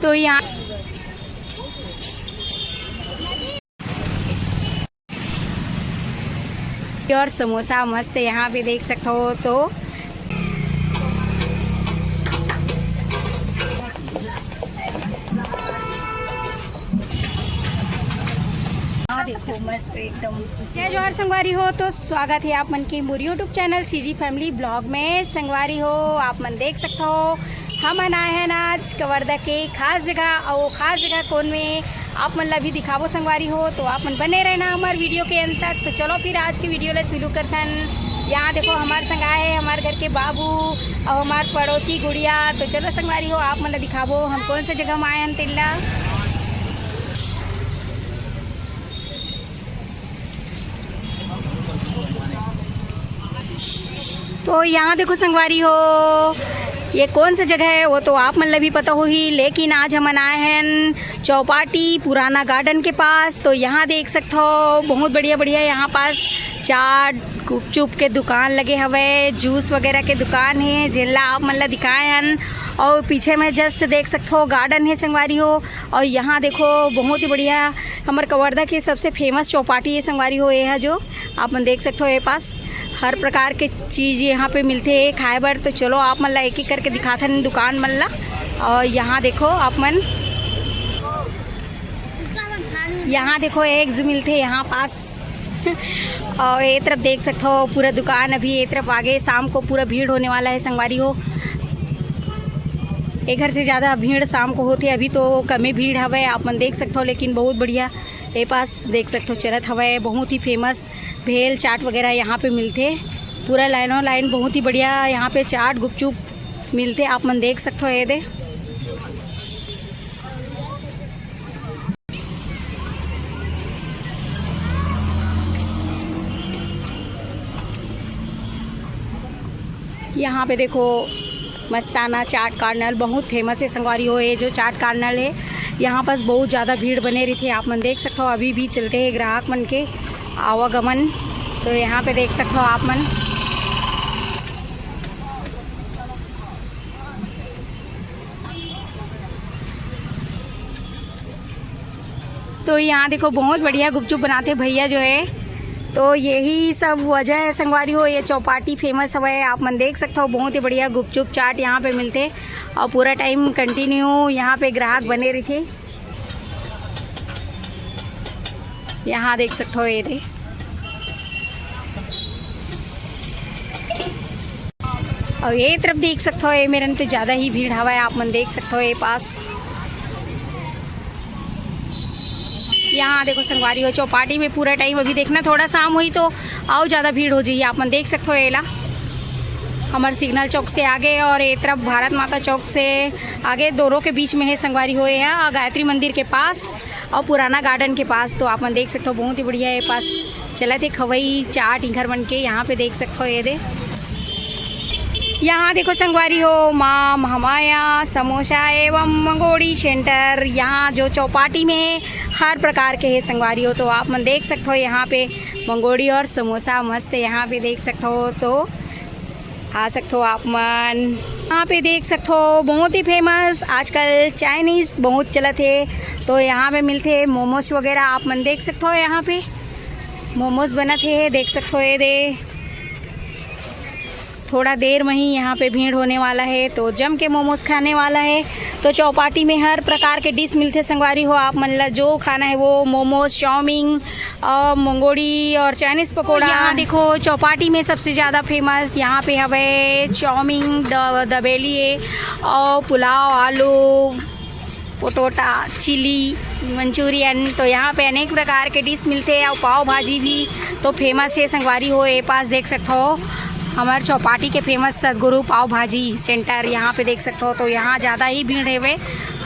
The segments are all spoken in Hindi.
तो यहाँ और समोसा मस्त यहाँ पे देख सकते हो। तो देखो मस्त एकदम। जय जोहर संगवारी हो, तो स्वागत है आप मन की मोर YouTube channel CG family blog में। संगवारी हो आप मन देख सकते हो हम आए हैं आज कवर्धा के खास जगह, और खास जगह कौन में आप मन ला भी दिखावो संगवारी हो। तो आप मन बने रहना हमारे वीडियो के अंत तक। तो चलो फिर आज की वीडियो ला शुरू करते हैं। यहाँ देखो हमारे संग आए है हमारे घर के बाबू और हमारे पड़ोसी गुड़िया। तो चलो संगवारी हो आप मन ला दिखावो हम कौन से जगह में आए हैं तेला। तो यहाँ देखो संगवारी हो ये कौन सा जगह है वो तो आप मन भी पता हो ही, लेकिन आज हम आए हैं चौपाटी पुराना गार्डन के पास। तो यहाँ देख सकते हो बहुत बढ़िया बढ़िया यहाँ पास चाट गुपचुप के दुकान लगे हवे, जूस वगैरह के दुकान है जिनला आप मन दिखाए हैं। और पीछे में जस्ट देख सकते हो गार्डन है संगवारी हो। और यहाँ देखो बहुत ही बढ़िया हमारे कवर्धा के सबसे फेमस चौपाटी है संगवारी हो। ये है जो आप मन देख सकते हो ये पास हर प्रकार के चीज़ यहाँ पे मिलते हैं खाए बर। तो चलो आप मन ला एक एक करके दिखाते हैं दुकान मन ला। और यहाँ देखो आप मन यहाँ देखो एग्स मिलते हैं यहाँ पास। और ये तरफ देख सकते हो पूरा दुकान अभी ये तरफ आगे शाम को पूरा भीड़ होने वाला है संगवारी हो। एक घर से ज़्यादा भीड़ शाम को होती है, अभी तो कम ही भीड़ हवे आप मन देख सकते हो। लेकिन बहुत बढ़िया ये पास देख सकते हो चलत हवे, बहुत ही फेमस भेल चाट वगैरह यहाँ पे मिलते पूरा लाइनों लाइन। बहुत ही बढ़िया यहाँ पे चाट गुपचुप मिलते आप मन देख सकते हो। ये दे यहाँ पे देखो मस्ताना चाट कार्नल बहुत फेमस है संगवारी हो। ये जो चाट कार्नल है यहाँ पास बहुत ज़्यादा भीड़ बने रही थी आप मन देख सकते हो। अभी भी चलते हैं ग्राहक मन के आवागमन। तो यहाँ पे देख सकते हो आप मन तो यहाँ देखो बहुत बढ़िया गुपचुप बनाते भैया जो है। तो यही सब वजह है संगवारी हो ये चौपाटी फेमस हवा है आप मन देख सकते हो। बहुत ही बढ़िया गुपचुप चाट यहाँ पे मिलते और पूरा टाइम कंटिन्यू यहाँ पे ग्राहक बने रही थे। यहाँ देख सकते हो ये थे। और ये तरफ देख सकते हो ये मेरे तो ज़्यादा ही भीड़ हवा है आप मन देख सकते हो। ये पास यहाँ देखो संगवारी हो चौपाटी में पूरा टाइम अभी देखना थोड़ा शाम हुई तो आओ ज़्यादा भीड़ हो जाइए आप मन देख सकते हो। एला हमारे सिग्नल चौक से आगे और ये तरफ भारत माता चौक से आगे दोनों के बीच में है संगवारी हो। यहाँ गायत्री मंदिर के पास और पुराना गार्डन के पास। तो आप मन देख सकते हो बहुत ही बढ़िया है पास चला थे खवई चाट इंघर बन के यहाँ पे देख सकते हो। ये दे यहाँ देखो संगवारी हो माँ महामाया समोसा एवं मंगोड़ी सेंटर यहाँ जो चौपाटी में हर प्रकार के है संगवारी हो। तो आप मन देख सकते हो यहाँ पे मंगोड़ी और समोसा मस्त यहाँ पे देख सकते हो। तो आ सकते हो आप मन यहाँ पे देख सकते हो बहुत ही फेमस आजकल चाइनीज़ बहुत चलत है। तो यहाँ पे मिलते हैं मोमोज वगैरह आप मन देख सकते हो। यहाँ पे मोमोज बनते हैं देख सकते हो। ये दे थोड़ा देर में ही यहाँ पे भीड़ होने वाला है तो जम के मोमोज खाने वाला है। तो चौपाटी में हर प्रकार के डिश मिलते संगवारी हो आप मन ला जो खाना है वो मोमोज चाउमीन और मंगोड़ी और चाइनीज़ पकौड़ा। यहाँ देखो चौपाटी में सबसे ज़्यादा फेमस यहाँ पे हवे चाउमीन दबेली है और पुलाव आलू पोटोटा चिली मंचूरियन। तो यहाँ पे अनेक प्रकार के डिश मिलते हैं और पाव भाजी भी तो फेमस है संगवारी हो। ये पास देख सकते हो हमारे चौपाटी के फेमस सदगुरु पाव भाजी सेंटर यहाँ पे देख सकते हो। तो यहाँ ज़्यादा ही भीड़ है वे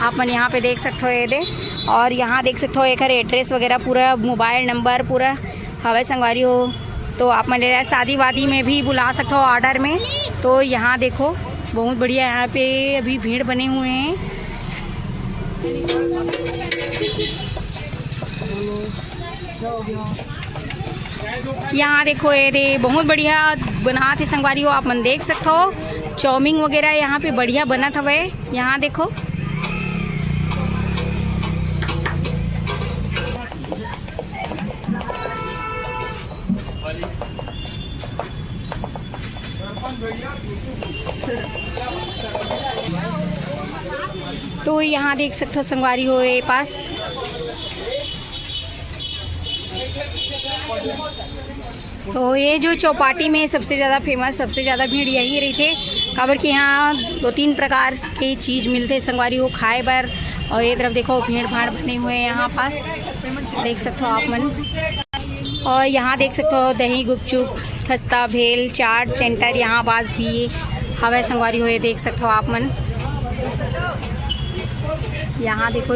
आप मन यहाँ पे देख सकते हो। ये दे और यहाँ देख सकते हो एक एड्रेस वगैरह पूरा मोबाइल नंबर पूरा हवे संगवारी हो। तो आप मन शादी वादी में भी बुला सकते हो ऑर्डर में। तो यहाँ देखो बहुत बढ़िया यहाँ पे अभी भीड़ बने हुए हैं। यहाँ देखो ये रे बहुत बढ़िया बनाते संगवारी हो आप मन देख सकते हो। चाउमीन वगैरह यहाँ पे बढ़िया बना था वह यहाँ देखो। तो यहाँ देख सकते हो संगवारी हो ये पास तो ये जो चौपाटी में सबसे ज़्यादा फेमस सबसे ज़्यादा भीड़ यही रही थे काबर कि यहाँ 2-3 प्रकार की चीज़ मिलते संगवारी हो खाए बर। और ये तरफ देखो भीड़ भाड़ बने हुए हैं यहाँ पास देख सकते हो आप मन। और यहाँ देख सकते हो दही गुपचुप खस्ता भेल चाट सेंटर यहाँ पास भी हवा संगवारी हो ये देख सकते हो आप मन। यहाँ देखो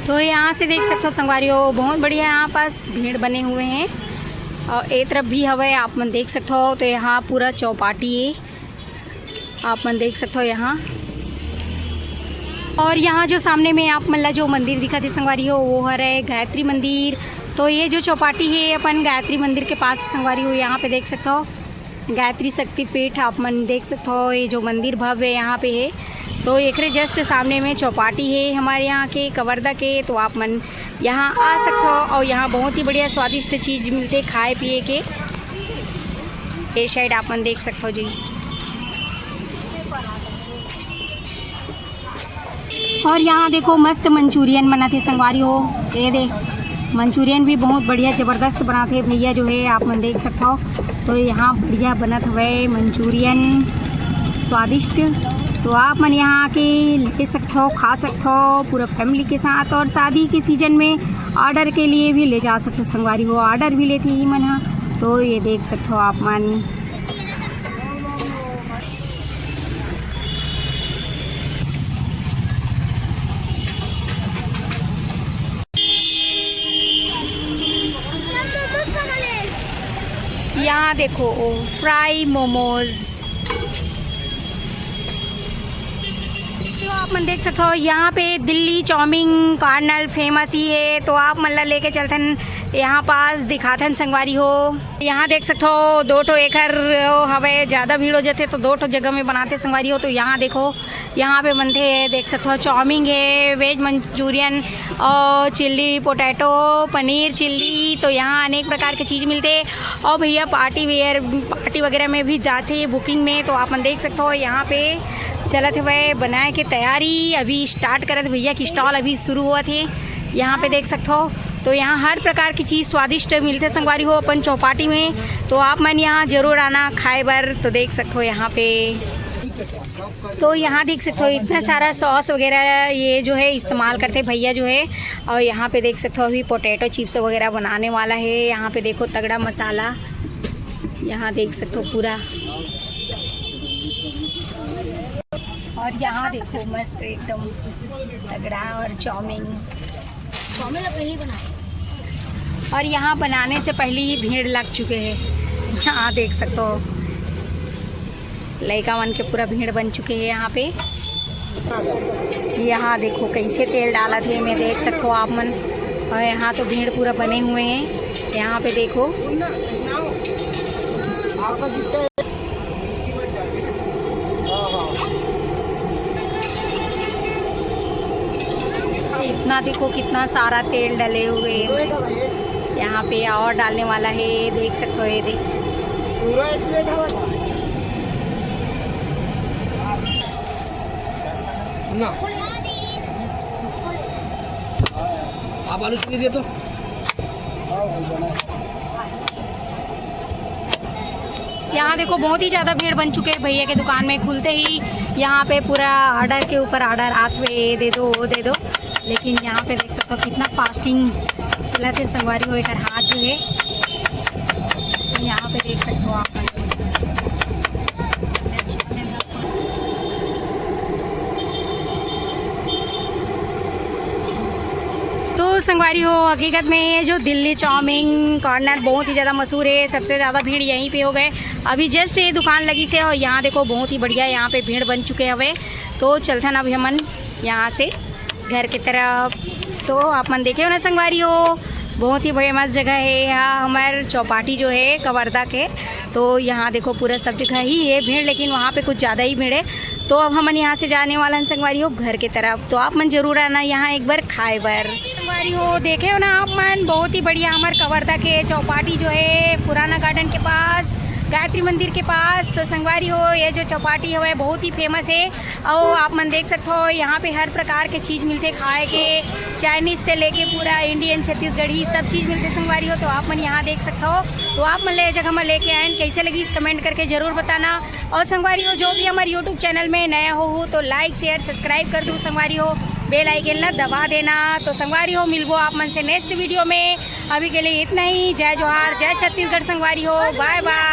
तो यहाँ से देख सकते हो संगवारी हो बहुत बढ़िया यहाँ पास भीड़ बने हुए हैं। और एक तरफ भी हवा आप मन देख सकते हो। तो यहाँ पूरा चौपाटी है आप मन देख सकते हो यहाँ। और यहाँ जो सामने में आप मन ला जो मंदिर दिखा थे संगवारी हो वो है गायत्री मंदिर। तो ये जो चौपाटी है अपन गायत्री मंदिर के पास संगवारी हो यहाँ पे देख सकते हो गायत्री शक्तिपीठ आप मन देख सकते हो। ये जो मंदिर भव्य यहाँ पे है तो एक जस्ट सामने में चौपाटी है हमारे यहाँ के कवर्धा के। तो आप मन यहाँ आ सकते हो और यहाँ बहुत ही बढ़िया स्वादिष्ट चीज़ मिलते खाए पिए के। ये साइड आप मन देख सकते हो जी। और यहाँ देखो मस्त मंचूरियन बनाते संगवारी हो ये दे मंचूरियन भी बहुत बढ़िया ज़बरदस्त बनाते भैया जो है आप मन देख सकते हो। तो यहाँ बढ़िया बनत हुए मंचूरियन स्वादिष्ट। तो आप मन यहाँ आके ले सकते हो खा सकते हो पूरा फैमिली के साथ। और शादी के सीज़न में ऑर्डर के लिए भी ले जा सकते हो संगवारी हो ऑर्डर भी लेते ही मन। तो ये देख सकते हो आप मन। यहाँ देखो फ्राई मोमोज तो आप मन देख सकते हो। यहाँ पे दिल्ली चाउमीन कार्नल फेमस ही है। तो आप मन ला लेके चलथन यहाँ पास दिखाथन संगवारी हो। यहाँ देख सकते हो 2 ठो एकर हवे ज़्यादा भीड़ हो जाते तो 2 ठो जगह में बनाते संगवारी हो। तो यहाँ देखो यहाँ पे बनते हैं देख सकते हो चाउमीन है वेज मंचूरियन और चिल्ली पोटैटो पनीर चिल्ली। तो यहाँ अनेक प्रकार के चीज़ मिलते। और भैया पार्टी वगैरह में भी जाते हैं बुकिंग में। तो आप मन देख सकते हो यहाँ पे चलत हुए बनाए के तैयारी अभी स्टार्ट करत भैया की स्टॉल अभी शुरू हुआ थे यहाँ पे देख सकते हो। तो यहाँ हर प्रकार की चीज़ स्वादिष्ट मिलते संगवारी हो अपन चौपाटी में। तो आप मन यहाँ ज़रूर आना खाए बर। तो देख सकते हो यहाँ पे तो यहाँ देख सकते हो इतना सारा सॉस वगैरह ये जो है इस्तेमाल करते भैया जो है। और यहाँ पे देख सकते हो अभी पोटैटो चिप्स वगैरह बनाने वाला है। यहाँ पे देखो तगड़ा मसाला यहाँ देख सकते हो पूरा। और यहाँ देखो मस्त एकदम तगड़ा और चाउमीन पहले बनाए और यहाँ बनाने से पहले ही भीड़ लग चुके हैं। यहाँ देख सकते हो लड़का मन के पूरा भीड़ बन चुके हैं यहाँ पे। यहाँ देखो कैसे तेल डाला थे मैं देख सकते हो आप मन। और यहाँ तो भीड़ पूरा बने हुए हैं यहाँ पे देखो। इतना देखो कितना सारा तेल डले हुए यहाँ पे और डालने वाला है देख सकते हो। ये देख पूरा 1 प्लेट ना आप आलू चिल्ली दिए तो यहाँ देखो बहुत ही ज़्यादा भीड़ बन चुके हैं भैया के दुकान में। खुलते ही यहाँ पे पूरा ऑर्डर के ऊपर ऑर्डर हाथ में दे दो वो दे दो। लेकिन यहाँ पे देख सकते हो कितना फास्टिंग चला थे संगवारी हो एक हाथ जो है यहाँ पे देख सकते हो आप। तो संगवारी हो हकीकत में ये जो दिल्ली चाउमीन कॉर्नर बहुत ही ज़्यादा मशहूर है। सबसे ज़्यादा भीड़ यहीं पे हो गए अभी जस्ट ये दुकान लगी से। और यहाँ देखो बहुत ही बढ़िया यहाँ पे भीड़ बन चुके हैं हवे। तो चलते ना अभी हमन यहाँ से घर की तरफ। तो आप मन देखे हो ना संगवारी हो बहुत ही बड़ी मस्त जगह है यहाँ हमारे चौपाटी जो है कवर्धा के। तो यहाँ देखो पूरा सब जगह ही है भीड़, लेकिन वहाँ पे कुछ ज़्यादा ही भीड़ है। तो अब हमन यहाँ से जाने वाला हैं संगवारी हो घर के तरफ। तो आप मन जरूर आना यहाँ एक बार खाए बर। संगवारी हो देखे हो ना आप मन, बहुत ही बढ़िया हमारे कवर्धा के चौपाटी जो है पुराना गार्डन के पास, गायत्री मंदिर के पास। तो संगवारी हो ये जो चौपाटी है बहुत ही फेमस है। और आप मन देख सकते हो यहाँ पे हर प्रकार के चीज़ मिलते खाए के, चाइनीज़ से लेके पूरा इंडियन छत्तीसगढ़ी सब चीज़ मिलते संगवारी हो। तो आप मन यहाँ देख सकते हो। तो आप मन ले जगह में लेके आए, कैसे लगी इस कमेंट करके ज़रूर बताना। और संगवारी हो जो भी हमारे यूट्यूब चैनल में नया हो तो लाइक शेयर सब्सक्राइब कर दो संगवारी हो, बेल आइकन ला दबा देना। तो संगवारी हो मिलबो आप मन से नेक्स्ट वीडियो में। अभी के लिए इतना ही। जय जोहार, जय छत्तीसगढ़ संगवारी हो, बाय बाय।